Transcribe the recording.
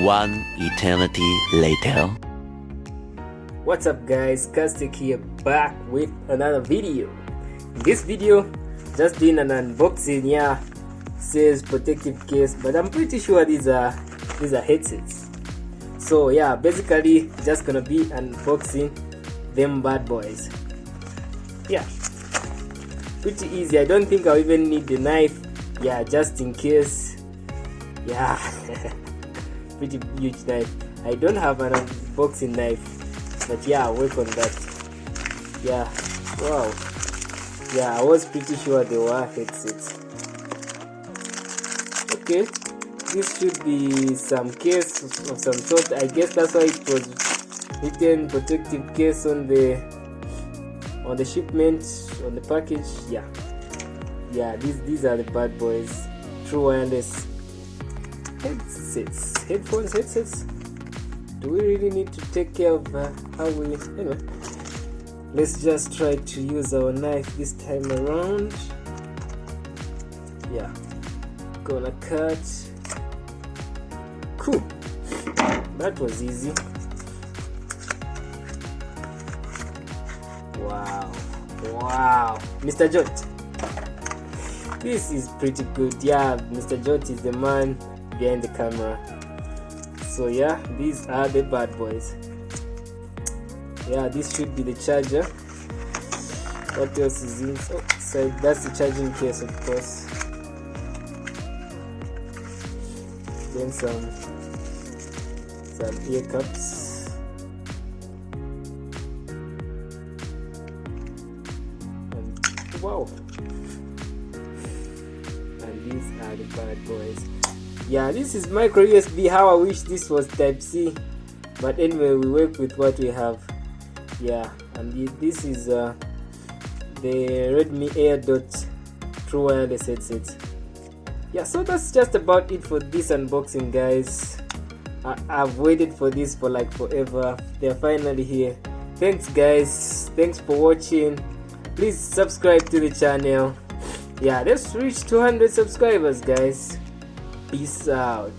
One eternity later. What's up guys, Castic here, back with another video. In this video, just doing an unboxing. Yeah, says protective case, but I'm pretty sure these are headsets. So yeah, basically just gonna be unboxing them bad boys. Yeah, pretty easy. I don't think I'll even need the knife. Yeah, just in case. Yeah. Pretty huge knife. I don't have an unboxing knife, but yeah, I'll work on that. Yeah, wow. Yeah, I was pretty sure they were headsets. Okay, this should be some case of some sort. I guess that's why it was written protective case on the shipment, on the package. Yeah, these are the bad boys. True wireless headsets, headsets. Do we really need to take care of how we, anyway, let's just try to use our knife this time around. Yeah, gonna cut. Cool, that was easy. Wow, Mr. Jot, this is pretty good. Yeah, Mr. Jot is the man behind the camera. So yeah, these are the bad boys. Yeah, this should be the charger. What else is in? Oh, so that's the charging case, of course. Then some ear cups. And wow. And these are the bad boys. Yeah, this is micro USB. How I wish this was type C, but anyway, we work with what we have. Yeah, and this is the Redmi Airdots true wireless headset. Yeah, so that's just about it for this unboxing, guys. I've waited for this for like forever. They're finally here. Thanks guys, thanks for watching. Please subscribe to the channel. Yeah, let's reach 200 subscribers, guys. Peace out.